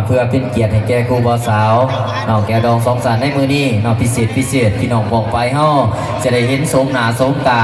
เพื่อเป็นเกียรติให้แก่ครูบ่าวสาวน้องแก้วดองสองสันในมือนี้น้องพิเศษพี่น้องบอกไปเฮาจะได้เห็นสมหน้าสมตา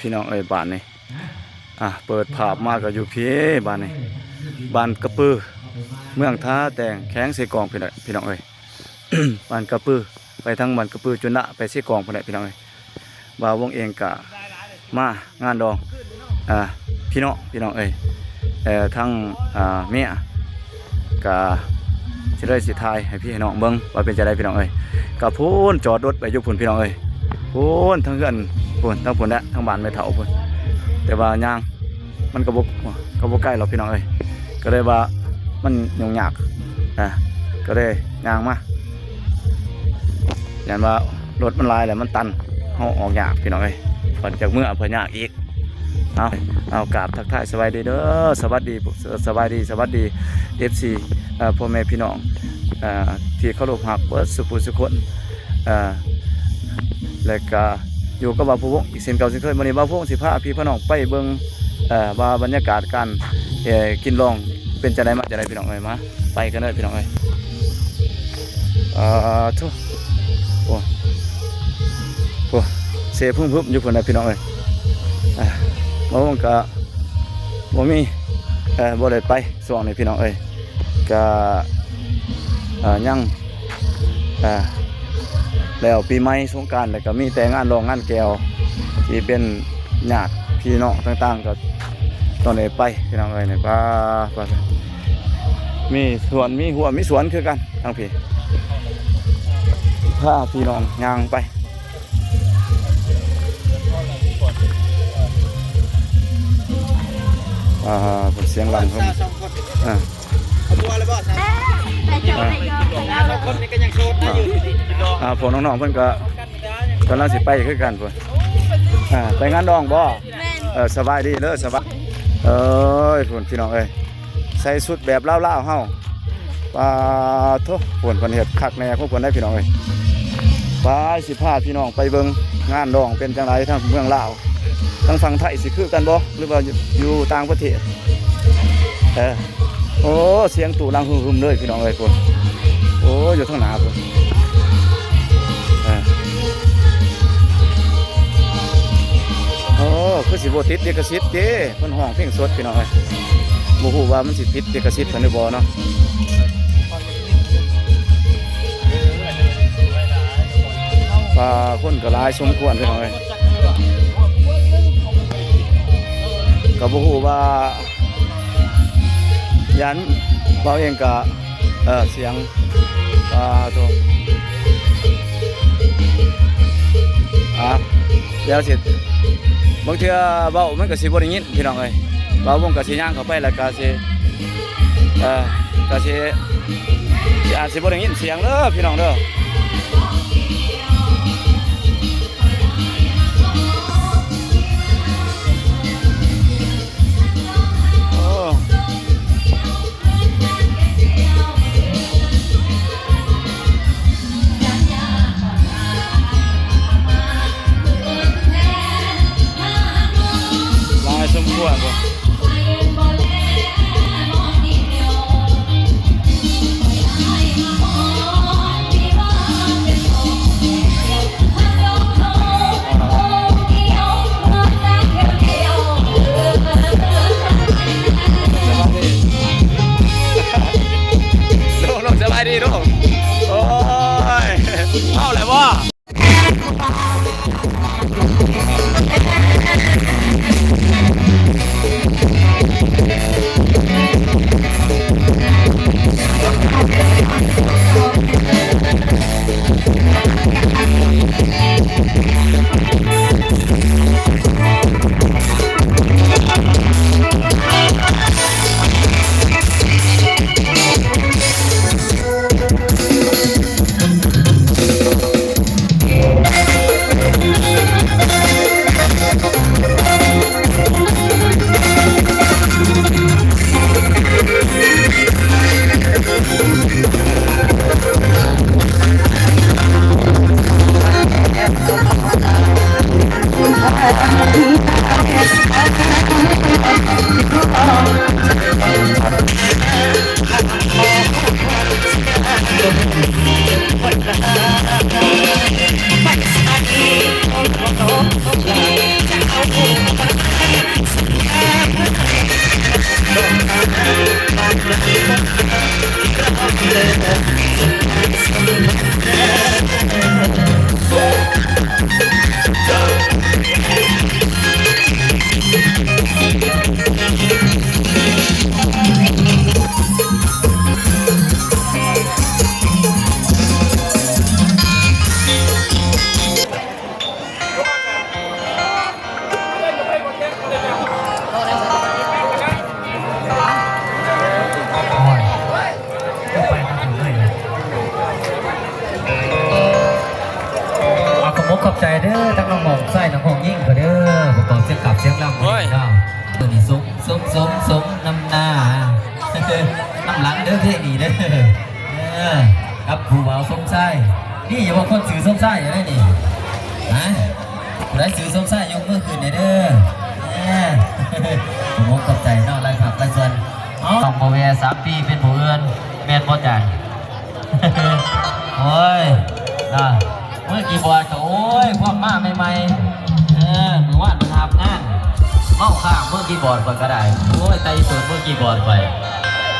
พี่น้องบ้านนี่เปิดภาพมาก็อยู่พี่บ้านนี่บ้านกระปือเมืองท่าแต่งแข้งเสกองพี่น้องบ้านกระปือไปทั้งบ้านกระปือจุนะไปเสกองพี่น้องบ่าววงเองกะมางานดองพี่น้องทั้งเมียกะจะได้สิทายให้พี่น้องเบิ้งว่าเป็นจะได้พี่น้องกะพูนจอดรถไปยุพุ่นพี่น้องพูนทั้งเงินพูนทั้งพูนและทั้งบ้านไม่เท่าพูนแต่ว่าย่างมันกระบอกใกล้เราพี่น้องก็เลยว่ามันยุ่งยากก็เลยย่างมาอย่างว่ารถมันลายแหละมันตันเอาออกยากพี่น้องปั่นจากเมื่อเพื่อยากอีกเอากราบทักทายสบายดีเด้อสวัสดีFC พ่อแม่พี่น้องที่เคารพรักเบิดสุขสุขคนแล้วก็อยู่กับบ่าวผู้วงอีกเส้นเก่าเส้นเคยวันนี้บ่าวผู้วงสิพาพี่น้องไปเบิ่งว่าบรรยากาศการกินลองเป็นจะได้มาจะได้พี่น้องมาไปกันเลยพี่น้องทุกโอ้เสียพุ่มอยู่คนใดพี่น้องบ่าวผู้วงก็บ่มีบ่ได้ไปส่วนนี้พี่น้องก็ยังแล้วปีใหม่สงกรานต์แล้วก็มีแต่งานรองงานแก้วที่เป็นญาติพี่น้องต่างๆก็ตอนนี้ไปพี่น้องเนี่ยป้ามีสวนมีหัวมีสวนคือกันทั้งพี่พาพี่น้องย่างไปเสียงลังครับพวกน้องๆเพื่อนก็กำลังสิไปขึ้นกันเพื่อนไปงานดองบ่สบายดีเลยสบายพุ่นพี่น้องใส่สุดแบบเล่าเฮาปลาทุกพุ่นเห็ดคักแน่พวกพุ่นได้พี่น้องไปสิพาพี่น้องไปเบิ่งงานดองเป็นจังไรทั้งเมืองลาวทั้งฝั่งไทยสิคือกันบ่หรือว่าอยู่ต่างประเทศโอ้เสียงตู่ดังหึมเลยพี่น้องพุ่นโอ้อยู่ทางหน้าพุ่นโอ้คือสิบติดเด็กสิทธิ์เจ้เพิ่นห้องเพลงสดพี่น้องบ่ฮู้ว่ามันสิผิดเด็กสิทธิ์กันหรือบ่เนาะคนก็หลายสมควรพี่น้องก็บ่ฮู้ว่ายันเราเองก็เสียงตัวเดี๋ยวสิบางทีเบามันก็สิบ่ได้ยินพี่น้องเบาวงก็สิย่างเข้าไปแล้วก็สิอาจสิบ่ได้ยินเสียงเด้อพี่น้องเด้อสมควรบ่ลูกสบายดีลูกโอ้ยเอาเลยบ่ ใจเด้อทั้งน้องหมองไส้น้องหองยิ่งก็เด้อประกอบเสียงกับเสียงลำเลยเนาะตัวนี้สมน้ำหน้าน้ำหลังเด้อเท่ดีเด้อครับผู้บ่าวสมไส้นี่อย่าว่าคนสื่อสมไส้อย่างนี้นี่นะผู้ใดสื่อสมไส้ยกมือขึ้นเด้อผมขอบใจเนาะไรผักไรส่วนต้องมาแวร์3 ปีเป็นผู้เอื้อนแม่นบ่จ่ายโอ้ยนะเมื่อกี้บอลก็โอ้ยพวกมาใหม่ๆมือว่านมันทำงานเมาข้ามเมื่อกี้บอลก่อนก็ได้โอ้ยไตส่วนเมื่อกี้บอลไป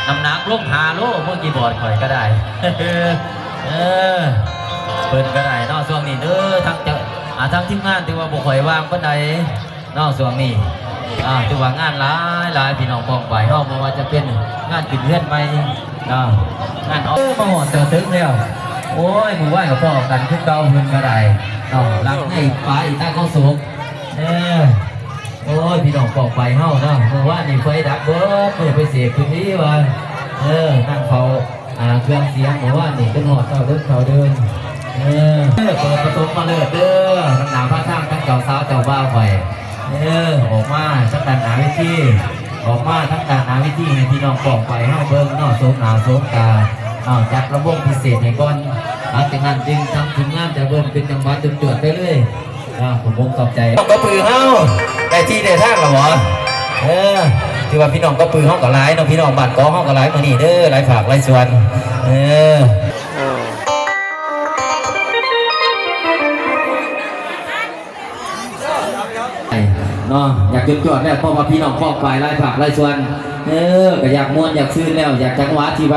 น้ำหนักลง5 โลเมื่อกี้บอลข่อยก็ได้เปิดก็ได้นอกช่วงนี้เด้อทั้งทีมงานที่ว่าบุคคลว่างก็ได้นอกช่วงนี้ที่ว่างานหลายพี่น้องปองไปเฮาบ่ว่าจะเป็นงานกินเลือดไหมงานมาหอดเจอตึกแล้วโอ้ยมือไหวกับพ่อกันขึ้นเก่าเงินก็ได้รักให้ฟ้าอีกใต้ข้อสูงโอ้ยพี่น้องปองไปเฮาเนาะมือว่านี่ไฟดับเบิดมือไปเสียพื้นที่ว่านั่งเขาเครื่องเสียงมือว่านี่ขึ้นหอดเขาเดินเปิดประตูมาเลยเด้อน้ำหนาวผ้าข้างทั้งเจ้าสาวเจ้าบ้าไปออกมาทั้งการหาวิธีออกมาทั้งการหาวิธีให้พี่น้องปองไปเฮาเบิ่งเนาะโสมหนาโสมตาจัดระบบพิเศษให้ก่อนหลังจากนั้นจึงทำทีมงานจะเบิ่งเป็นจังหวะจวดไปเลยผมขอบใจก็ปือเฮาได้ที่ได้ทางแล้วเหรอที่ว่าพี่น้องก็ปือเฮาก็หลายเนาะพี่น้องบ้านกอเฮาก็หลายมื้อนี้เด้อหลายฝากหลายส่วนเนาะอยากจดแล้วเพราะว่าพี่น้องครอบครัวไล่ผักไล่ชวนก็อยากม้วนอยากซื้อแล้วอยากจังหวะที่ไป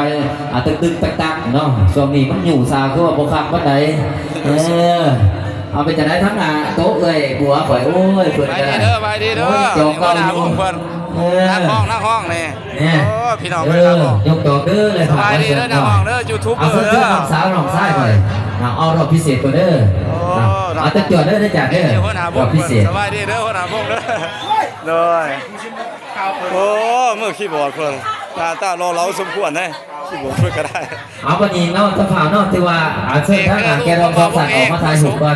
ตึงตักเนาะช่วงนี้มันอยู่ซาคือว่าโบคับวันใดเอาไปจะได้ทั้งโต๊ะเลยบัวข่อยโอ้ยเปิดกันไปดีเด้อจอกก็อยู่นักห้องนี่โอ้พี่น้องเลยยกจอกเด้อเลยสบายดีเด้อนักห้องเด้อยูทูบเบอร์เด้อน้องสาวน้องชายไปเอารอบพิเศษก่อนเด้อเอาตะจอดเด้อได้จัดเด้อรอบพิเศษสบายดีเด้อหัวหน้าพงเด้อเลยโอ้มือคีย์บอร์ดเพิ่นตาเราสมควรนะคีย์บอร์ดเพิ่นก็ได้เอาวันนี้เนาะจะฝ่าเนาะที่ว่าเชิญท่านแกลองสั่งออกมาถ่ายรูปก่อน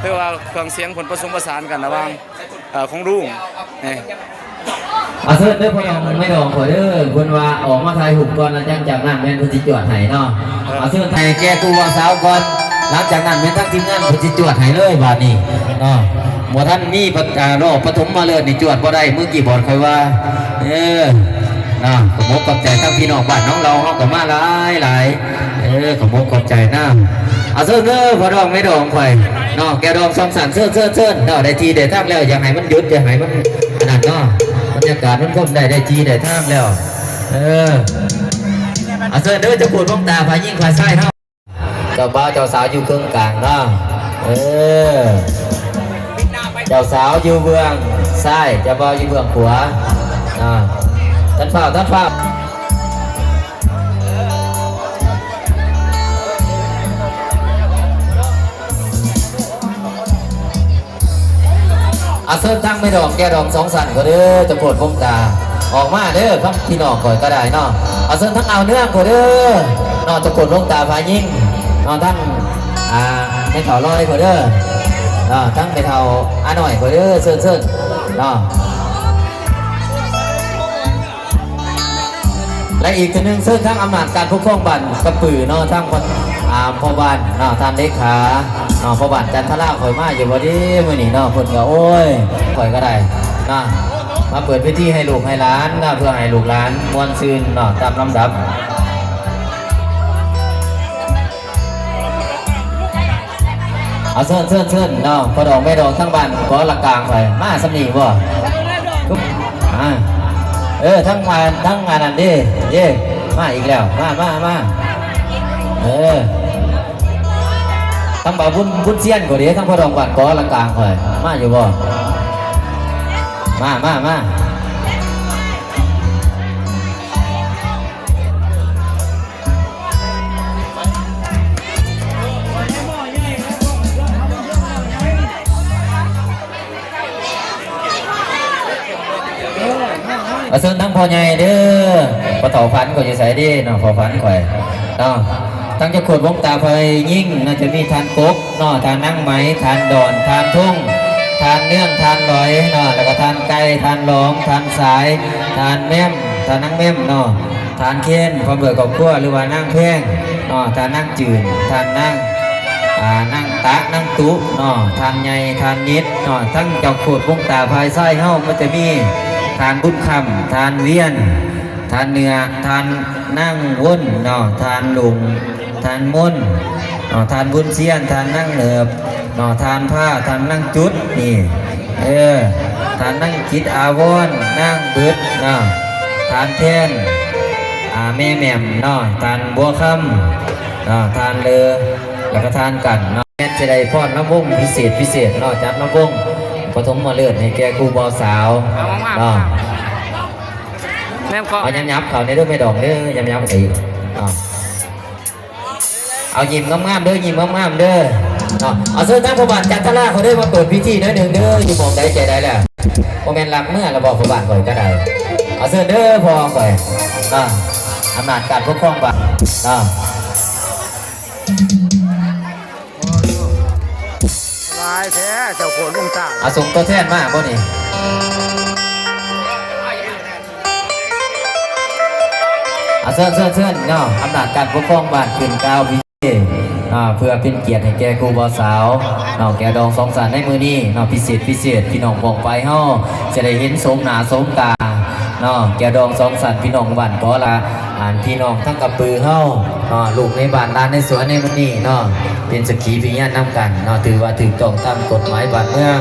ถือว่าเครื่องเสียงผลผสมผสานกันระหว่างของรุ่งเชิญเด้อพ่อน้องไม่ดองขอเด้อคนว่าออกมาถ่ายรูปก่อนแล้วจากนั้นแม่นผู้จิจวดให้เนาะเชิญไทยแกกูว่าสาวก่อนหลังจากนั้นแม่ทั้งทีมงานผู้จิจวดให้เลยบาดนี้เนาะหมดท่านนี่รอบปฐมมาเลยนี่จวดบ่ได้มือกี่บอลคอยว่านะขอบขอบใจทั้งพี่น้องบ้านน้องเราห้องกับมาหลายขอบขอบใจนะเสื้อพอดองไม่ดองคอยเนาะแกดองสองสันเสื้อเนาะได้ทีได้ทั้งแล้วอย่างไรมันหยุดอย่างไรมันขนาดเนาะบรรยากาศมันคมได้ทีได้ทั้งแล้วเสื้อจะปวดบ้องตาพายิ่งพาไส้เนาะเจ้าบ่าวเจ้าสาวอยู่เครื่องกลางเนาะเจ้าสาวอยู่เบื้องซ้ายเจ้าบ่าวอยู่เบื้องขวาท่านฝ้าเสิร์ฟตั้งไม่ดอกแกดอกสองสันก็เด้อจะปวดพมตาออกมาเด้อครับพี่น้องก่อยก็ได้เนาะเสิร์ฟทั้งเอาเนื้อก็เด้อนอนจะปวดพมตาพายิ่งนอนทั้งไม่เท่าลอยก็เด้อทั้งไปเท่าหน่อยก็เด้อเซิร์เนาะและอีกทีนึงเซิร์ทั้งอำนาจการปกครองบ้านกระปือเนาะทั้งคนพ่อบ้านเนาะท่านเลขาพ่อบ้านจันทราข่อยมาอยู่วันนี้มื่อนี้เนาะคนก็โอ้ยข่อยก็ได้นะมาเปิดพื้นที่ให้ลูกให้หลานนะเพื่อให้ลูกหลานมวนซื่นเนาะตามลำดับเชิญเนาะพอดอกไม่ดอกทั้งบ้านขอหลักกลางไปมาสำนีบ่ทั้งงานนั่นดิมาอีกแล้วมาทั้งบ่าวบุญเซียนก็ดีทั้งพอดอกบ้านขอหลักกลางไปมาอยู่บ่มาเชิญทั้งพ่อใหญ่เด้อพ่อเฒ่าฝันก็จะใส่ดีเนาะพ่อฝันข่อยเนาะ ตั้งจะขวดวงตาไฟยิ่งน่าจะมีทานกกเนาะทานนั่งไหมทานดอนทานทุ่งทานเนื่องทานลอยเนาะแล้วก็ทานไก่ทานหลองทานสายทานแม่มทานนั่งแม่มเนาะทานเค้นความเบื่อกับขั้วหรือว่านั่งแพงเนาะทานนั่งจืดทานนั่งนั่งตะนั่งตุเนาะทานใหญ่ทานนิดเนาะทั้งเจ้าขวดวงตาภายไส้เฮ้ามันจะมีทานบุญคำทานเวียนทานเนื้อทานนั่งวุ่นเนาะทานลุงทานมุ่นเนาะทานบุญเสียนทานนั่งเหนือบเนาะทานผ้าทานนั่งจุดนี่ทานนั่งจิตอาวรนั่งบึดเนาะทานแทนแม่แม่มเนาะทานบัวคำเนาะทานเรือแล้วก็ทานกันเนาะแม่จะได้พอดน้ำวงพิเศษเนาะจัดน้ำวงปฐมมาเลือดให้แก่ครูบอสาวเนาะเอายำยับเขาในเรื่องไม่ดองเด้อยำยับตีเอายิ้มงามๆเด้อยิ้มงามๆเด้อเอาเสื้อตั้งพระบาทจันทราเขาได้มาเปิดพิธีน้อยหนึ่งเด้ออยู่บอกได้ใจได้แหละโมเมนต์รักเมื่อเราบอกพระบาทก่อนก็ได้เอาเสื้อเด้อพอก่อนอำนาจการปกครองบ้านลายแท้เจ้าโขนวงตาเอาส่งตัวแทนมาบ่นี่เสื้อเนาะอำนาจการปกครองบ้านขึ้นก้าวพิเศษเพื่อเป็นเกียรติให้แก่ครูบอสาวเนาะแก่ดองสองสารในมือนี้เนาะพิเศษพี่น้องบอกไปเฮาจะได้เห็นสมหน้าสมตาเนาะแก่ดองสองสารพี่น้องบ้านก็ละพี่น้องทั้งกับปือเฮาลูกในบ้านร้านในสวนในมือนี้เนาะเป็นสกีพิญญาณนำกันเนาะถือว่าถูกต้องตามกฎหมายบ้านเมือง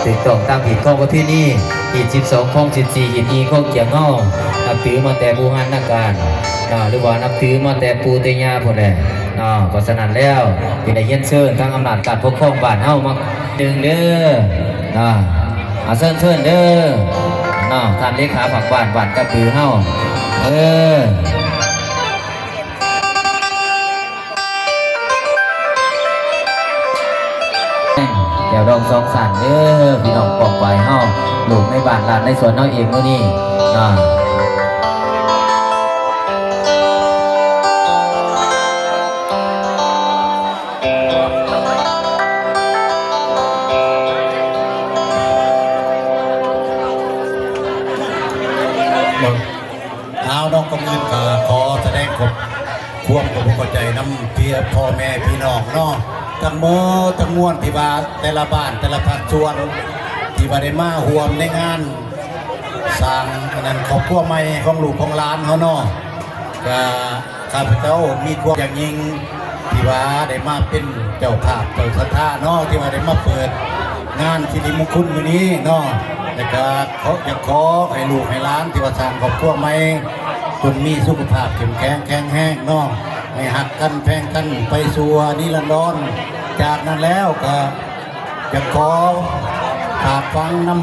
ถูกต้องตามผิดข้อประเพณีผิด12ข้อ14ผิดนี้ข้อเกี่ยวเงานับถือมาแต่บูฮันนักการหรือว่านับถือมาแต่ปูเตญาพอแหละเพราะฉะนั้นแล้วเป็นได้เย็นเชิญทั้งอำนาจการปกครองบ้านเฮามาดึงเด้อเชิญเด้อท่านเลขาผักบ้านกับปือเฮาเดี๋ยวดองสองสันเด้อพี่น้องปอกไปเฮาลูกในบ้านหลานในสวนเฮาเองมื้อนี้เอาน้องกำลังขอแสดงความเข้าใจน้ำเพียพ่อแม่พี่น้องเนาะทั้งโมทั้งมวลที่ว่าแต่ละบ้านแต่ละภาคส่วนที่ว่าได้มาห่วมในงานสร้างนั้นครอบครัวใหม่ของลูกของหลานเขาเนาะก็ข้าพเจ้ามีความอย่างยิ่งที่ว่าได้มาเป็นเจ้าภาพเจ้าสถานเนาะที่ว่าได้มาเปิดงานสิริมงคลวันนี้เนาะแล้วก็อยากขอให้ลูกให้หลานที่ว่าสร้างครอบครัวใหม่จนมีสุขภาพเข้มแข็งแข็งแรงเนาะให้หักกันแพงกันไปสู่นิรันดรจากนั้นแล้วก็อยากขอฝากฟังน้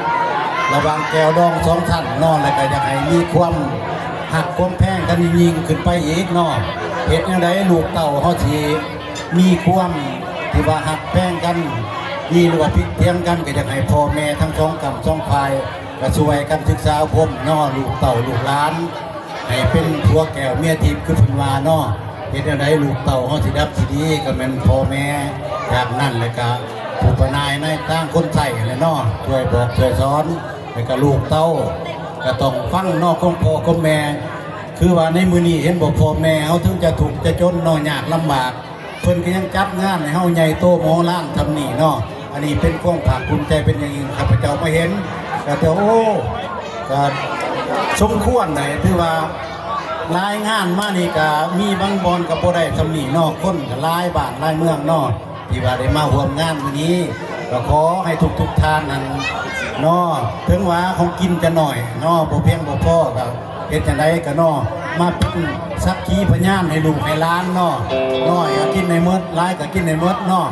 ำระวังแก้วดองสองท่านเนาะแล้วก็อยากให้มีความหักความแพงกันยิ่งขึ้นไปอีกเนาะเหตุอย่างไรลูกเต่าเขาทีมีความที่ว่าหักแพงกันมีหรือว่าพิเทียงกันก็อยากให้พ่อแม่ทั้งสองกับสองฝ่ายก็ช่วยกันศึกษาพมเนาะลูกเต่าลูกหลานให้เป็นผัวแก้วเมียทิพย์คือพันวาเนาะเหตุใดลูกเต่าเขาสิดับสิดีก็เป็นพ่อแม่จากนั้นเลยก็ผู้ปนายในตั้งคนใส่เลยเนาะช่วยบอกช่วยสอนแล้วก็ลูกเต่าก็ต้องฟังเนาะของพ่อของแม่คือว่าในมือนี้เห็นบอกพ่อแม่เขาถึงจะถูกจะจนเนาะยากลำบากเพิ่นก็ยังจัดงานให้เฮาใหญ่โตโมล้านทำนี่เนาะอันนี้เป็นความภาคภูมิใจเป็นอย่างยิ่งข้าพเจ้ามาเห็นก็เดี๋ยวโอ้ก็สมควรได้ถือว่ารายงานมานี่ก็มีบางบอนกับโบได้ทำนี่นอกคนกับรายบ้านรายเมืองนอกที่ว่าได้มาร่วมงานวันนี้ก็ขอให้ทุกท่านนั้นนอถึงว่าของกินจะหน่อยนอบ่เพียงบ่พอก็เป็นจังไดก็นอมาเป็นสักขีพยานให้ลูกให้ล้านนอน้อยก็กินในมดรายก็กินในมดนอ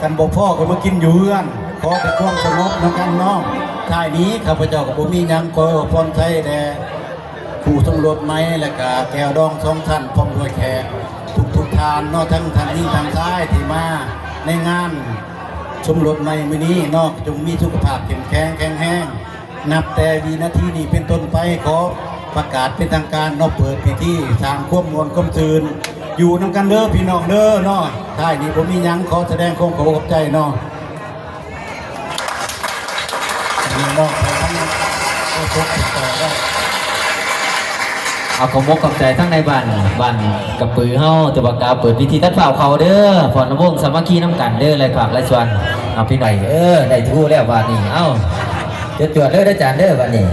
กันบ่พ่อก็มากินอยู่เฮือนขอแต่ความสงบน้ำกันน้องท้ายนี้ข้าพเจ้าก็บ่มีหยังก็พรไทยแด่ผู้ตำรวจไม้และก็แก้วดองสองท่านพร้อมด้วยแขกทุกทานนอกทั้งทางนี้ทางซ้ายที่มาในงานชมรถไม้มื้อนี้นอกจงมีสุขภาพเข้มแข็งแข็งแรงนับแต่วินาทีนี้เป็นต้นไปขอประกาศเป็นทางการนอกเปิดพิธีสร้างความมวลความตื่น อยู่นำกันเด้อพี่น้องเด้อเนาะท้ายนี้ผมมีหยังขอแสดงความเคารพใจเนาะพี่น้องทั้งก็พบติดต่อได้ เอาขอมกกับใจทั้งในบ้านกับปือเฮาตัวปากกาเปิดวิธีตัดเปล่าเขาเด้อพรนวงศ์สามัคคีน้ำกันเด้อไรฝากไรชวนเอาพี่หน่อยได้ทู่แล้ววันนี้เอ้าจวดเด้อได้จานเด้อวันนี้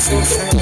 Success.